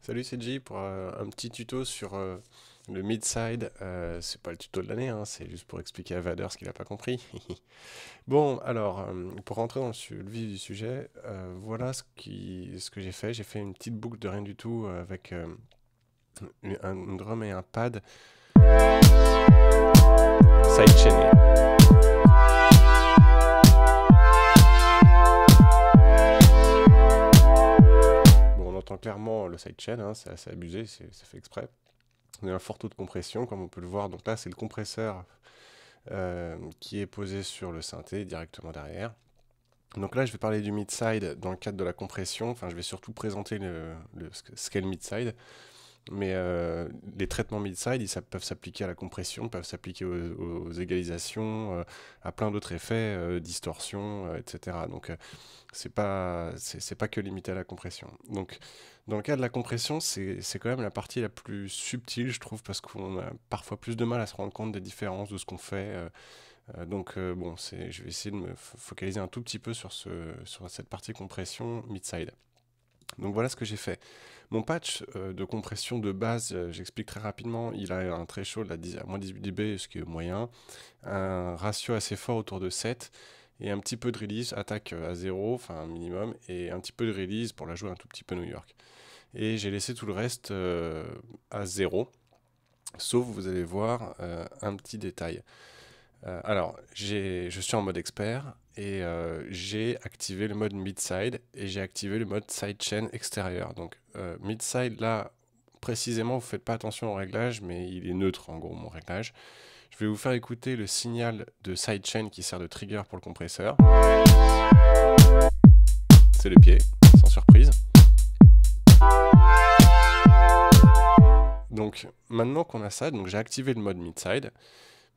Salut, c'est J pour un petit tuto sur le mid-side. C'est pas le tuto de l'année, hein, c'est juste pour expliquer à Vader ce qu'il a pas compris. Bon, alors, pour rentrer dans le vif du sujet, voilà ce que j'ai fait. J'ai fait une petite boucle de rien du tout avec une drum et un pad sidechainé. Bon, on entend clairement le sidechain, hein, c'est assez abusé, c'est fait exprès. On a un fort taux de compression, comme on peut le voir. Donc là, c'est le compresseur qui est posé sur le synthé directement derrière. Donc là, je vais parler du mid-side dans le cadre de la compression. Enfin, je vais surtout présenter ce qu'est le mid-side. Mais les traitements mid-side, peuvent s'appliquer à la compression, peuvent s'appliquer aux égalisations, à plein d'autres effets, distorsion, etc. Donc c'est pas que limité à la compression. Donc dans le cas de la compression, c'est quand même la partie la plus subtile, je trouve, parce qu'on a parfois plus de mal à se rendre compte des différences de ce qu'on fait. Bon, je vais essayer de me focaliser un tout petit peu sur cette partie compression mid-side. Donc voilà ce que j'ai fait. Mon patch de compression de base, j'explique très rapidement, il a un threshold à moins 18 dB, ce qui est moyen, un ratio assez fort autour de 7, et un petit peu de release, attaque à 0, enfin un minimum, et un petit peu de release pour la jouer un tout petit peu New York. Et j'ai laissé tout le reste à 0, sauf, vous allez voir, un petit détail. Alors, je suis en mode expert et j'ai activé le mode mid-side et j'ai activé le mode sidechain extérieur. Donc, mid-side, là, précisément, vous ne faites pas attention au réglage, mais il est neutre en gros, mon réglage. Je vais vous faire écouter le signal de sidechain qui sert de trigger pour le compresseur. C'est le pied, sans surprise. Donc, maintenant qu'on a ça, j'ai activé le mode mid-side.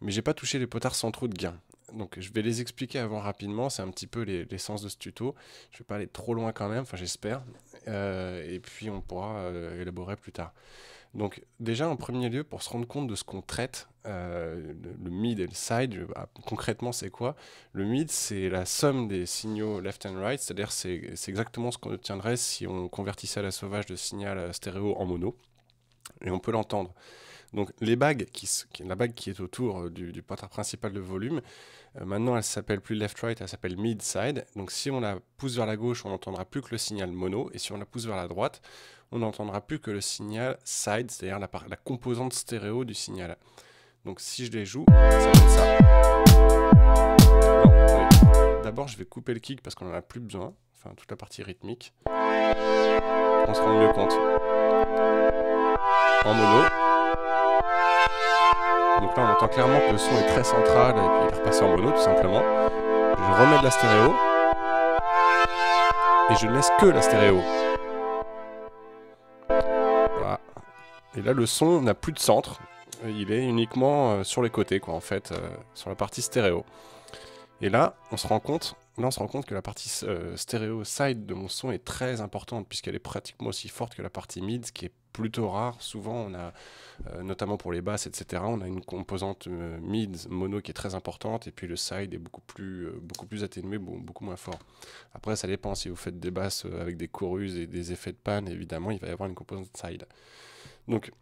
Mais j'ai pas touché les potards centraux de gain. Donc je vais les expliquer avant rapidement, c'est un petit peu l'essence de ce tuto. Je vais pas aller trop loin quand même, enfin j'espère. Et puis on pourra élaborer plus tard. Donc déjà en premier lieu, pour se rendre compte de ce qu'on traite, le mid et le side, concrètement c'est quoi? Le mid c'est la somme des signaux left and right, c'est-à-dire c'est exactement ce qu'on obtiendrait si on convertissait à la sauvage le signal stéréo en mono. Et on peut l'entendre. Donc les bagues, la bague qui est autour du potard principal de volume, maintenant elle s'appelle plus left-right, elle s'appelle mid-side. Donc si on la pousse vers la gauche, on n'entendra plus que le signal mono, et si on la pousse vers la droite, on n'entendra plus que le signal side, c'est-à-dire la composante stéréo du signal. Donc si je les joue, ça donne ça. D'abord je vais couper le kick parce qu'on n'en a plus besoin, enfin toute la partie rythmique. On se rend mieux compte. En mono. Donc là on entend clairement que le son est très central et puis il est repassé en mono tout simplement. Je remets de la stéréo et je ne laisse que la stéréo. Voilà. Et là le son n'a plus de centre, il est uniquement sur les côtés quoi en fait, sur la partie stéréo. Et là on se rend compte que la partie stéréo side de mon son est très importante puisqu'elle est pratiquement aussi forte que la partie mid, ce qui est plutôt rare. Souvent on a, notamment pour les basses etc, on a une composante mid mono qui est très importante et puis le side est beaucoup plus atténué, beaucoup moins fort. Après ça dépend, si vous faites des basses avec des choruses et des effets de panne, évidemment il va y avoir une composante side. Donc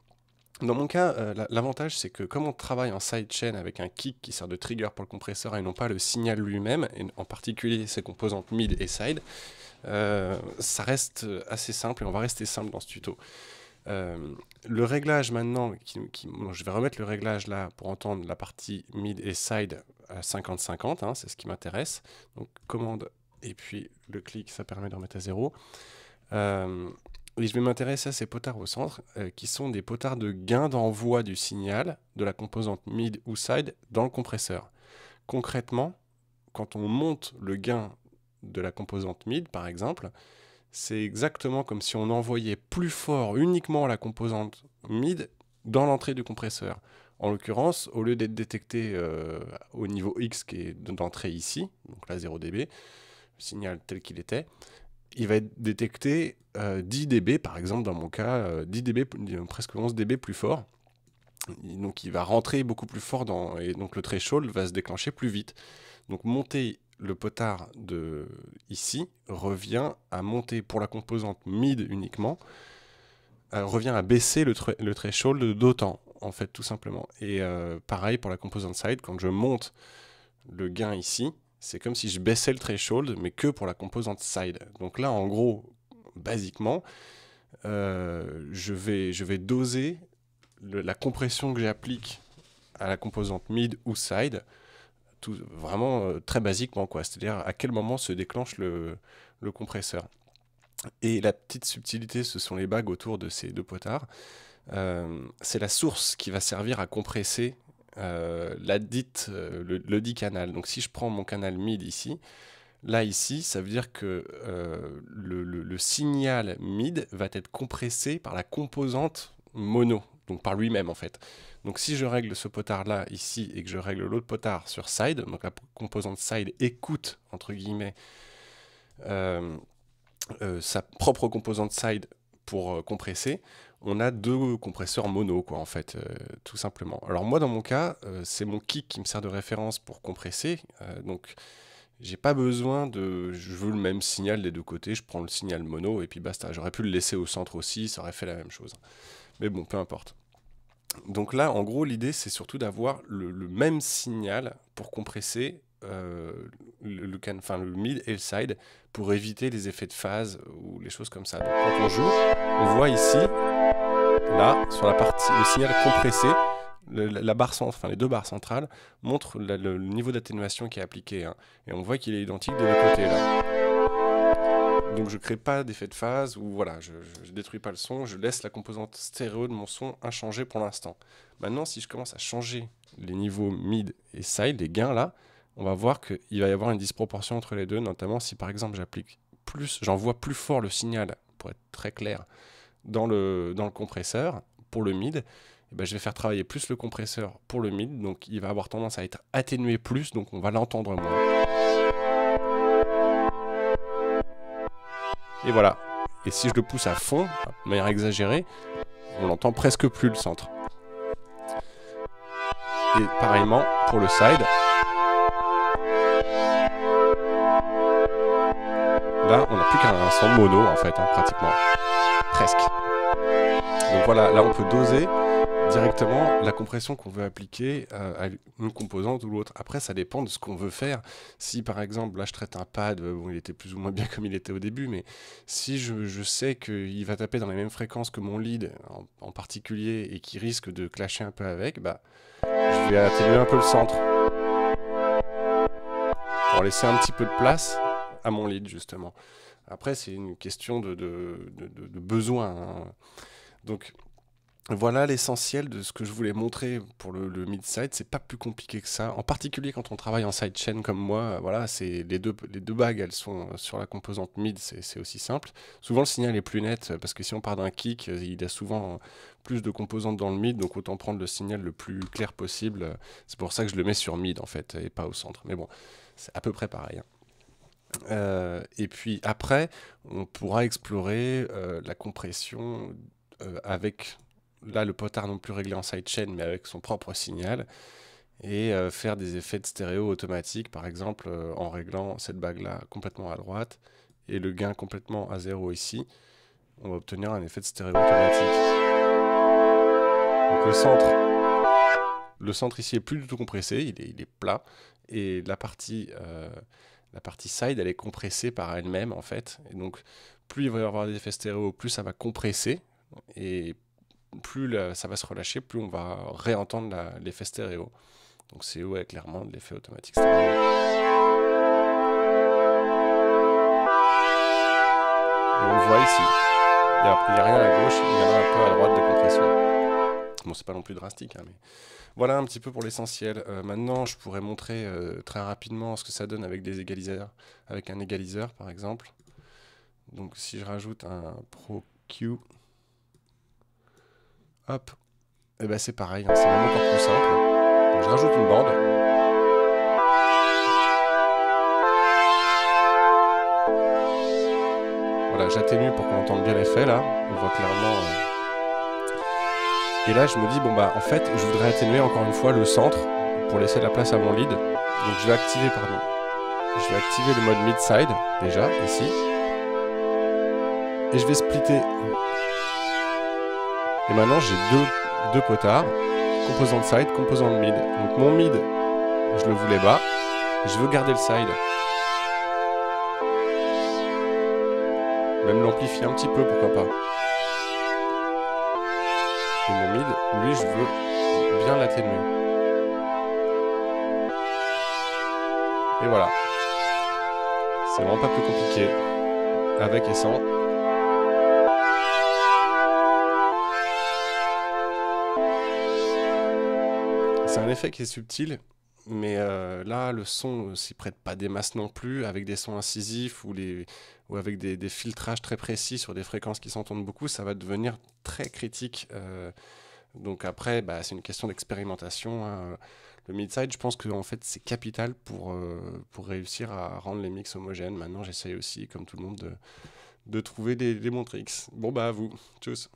dans mon cas, l'avantage c'est que comme on travaille en sidechain avec un kick qui sert de trigger pour le compresseur et non pas le signal lui-même, et en particulier ses composantes mid et side, ça reste assez simple et on va rester simple dans ce tuto. Le réglage maintenant, je vais remettre le réglage là pour entendre la partie mid et side à 50-50, hein, c'est ce qui m'intéresse. Donc commande et puis le clic, ça permet de remettre à 0. Et je vais m'intéresser à ces potards au centre, qui sont des potards de gain d'envoi du signal de la composante mid ou side dans le compresseur. Concrètement, quand on monte le gain de la composante mid, par exemple, c'est exactement comme si on envoyait plus fort uniquement la composante mid dans l'entrée du compresseur. En l'occurrence, au lieu d'être détecté au niveau X qui est d'entrée ici, donc là 0 dB, le signal tel qu'il était, il va être détecté 10 dB, par exemple, dans mon cas, 10 dB, presque 11 dB plus fort. Donc il va rentrer beaucoup plus fort et donc le threshold va se déclencher plus vite. Donc monter le potard de ici revient à monter pour la composante mid uniquement revient à baisser le threshold d'autant, en fait, tout simplement. Et pareil pour la composant side, quand je monte le gain ici, c'est comme si je baissais le threshold, mais que pour la composante side. Donc là, en gros, basiquement, je vais doser la compression que j'applique à la composante mid ou side, vraiment très basiquement, quoi. C'est-à-dire à quel moment se déclenche le compresseur. Et la petite subtilité, ce sont les bagues autour de ces deux potards. C'est la source qui va servir à compresser le dit canal. Donc si je prends mon canal mid ici, là ici, ça veut dire que le signal mid va être compressé par la composante mono, donc par lui-même en fait. Donc si je règle ce potard là ici et que je règle l'autre potard sur side, donc la composante side écoute entre guillemets sa propre composante side pour compresser, on a deux compresseurs mono, quoi, en fait, tout simplement. Alors moi, dans mon cas, c'est mon kick qui me sert de référence pour compresser, donc j'ai pas besoin de... Je veux le même signal des deux côtés, je prends le signal mono et puis basta. J'aurais pu le laisser au centre aussi, ça aurait fait la même chose. Mais bon, peu importe. Donc là, en gros, l'idée, c'est surtout d'avoir le même signal pour compresser le mid et le side pour éviter les effets de phase ou les choses comme ça. Donc quand on joue, on voit ici, là, sur la partie, le signal compressé, la barre enfin, les deux barres centrales montrent le niveau d'atténuation qui est appliqué. Hein, et on voit qu'il est identique des deux côtés là. Donc je crée pas d'effet de phase, ou voilà, je détruis pas le son, je laisse la composante stéréo de mon son inchangée pour l'instant. Maintenant, si je commence à changer les niveaux mid et side, les gains là, on va voir qu'il va y avoir une disproportion entre les deux, notamment si par exemple j'applique plus, j'envoie plus fort le signal, pour être très clair, dans le compresseur, pour le mid, et ben je vais faire travailler plus le compresseur pour le mid, donc il va avoir tendance à être atténué plus, donc on va l'entendre moins. Et voilà. Et si je le pousse à fond, de manière exagérée, on l'entend presque plus le centre. Et pareillement pour le side. Là, on n'a plus qu'un son mono en fait, hein, pratiquement. Presque. Donc voilà, là on peut doser directement la compression qu'on veut appliquer à une composante ou l'autre. Après, ça dépend de ce qu'on veut faire. Si par exemple, là je traite un pad, bon, il était plus ou moins bien comme il était au début, mais si je sais qu'il va taper dans les mêmes fréquences que mon lead en particulier et qui risque de clasher un peu avec, bah, je vais atténuer un peu le centre pour laisser un petit peu de place à mon lead justement. Après, c'est une question de besoin. Hein. Donc, voilà l'essentiel de ce que je voulais montrer pour le mid-side. C'est pas plus compliqué que ça. En particulier quand on travaille en sidechain comme moi, voilà, c'est les deux bagues, elles sont sur la composante mid, c'est aussi simple. Souvent le signal est plus net parce que si on part d'un kick, il y a souvent plus de composantes dans le mid, donc autant prendre le signal le plus clair possible. C'est pour ça que je le mets sur mid en fait et pas au centre. Mais bon, c'est à peu près pareil. Hein. Et puis après, on pourra explorer la compression avec là le potard non plus réglé en sidechain mais avec son propre signal et faire des effets de stéréo automatiques par exemple en réglant cette bague là complètement à droite et le gain complètement à 0 ici, on va obtenir un effet de stéréo automatique. Donc le centre ici est plus du tout compressé, il est plat et la partie side elle est compressée par elle-même en fait, et donc plus il va y avoir des effets stéréo, plus ça va compresser et plus ça va se relâcher, plus on va réentendre l'effet stéréo. Donc c'est ouais, clairement de l'effet automatique stéréo. Et on le voit ici. Il n'y a rien à gauche, il y en a un peu à droite de compression. Bon, c'est pas non plus drastique, hein, mais voilà un petit peu pour l'essentiel. Maintenant, je pourrais montrer très rapidement ce que ça donne avec des égaliseurs, avec un égaliseur par exemple. Donc si je rajoute un Pro Q, hop, et ben c'est pareil, hein, c'est même encore plus simple. Donc je rajoute une bande. Voilà, j'atténue pour qu'on entende bien l'effet là. On voit clairement. Et là, je me dis, bon bah en fait, je voudrais atténuer encore une fois le centre pour laisser de la place à mon lead. Donc je vais activer, je vais activer le mode mid-side déjà ici. Et je vais splitter Et maintenant, j'ai deux potards, composante side, composante mid. Donc mon mid, je le voulais bas, je veux garder le side. Même l'amplifier un petit peu, pourquoi pas. Et mon mid, lui, je veux bien l'atténuer. Et voilà. C'est vraiment pas plus compliqué. Avec et sans. C'est un effet qui est subtil, mais là, le son s'y prête pas des masses non plus, avec des sons incisifs ou avec des filtrages très précis sur des fréquences qui s'entendent beaucoup, ça va devenir très critique. Donc après, bah, c'est une question d'expérimentation, hein. Le mid-side, je pense que en fait, c'est capital pour réussir à rendre les mix homogènes. Maintenant, j'essaye aussi, comme tout le monde, de trouver des bons tricks. Bon, bah à vous. Tchuss.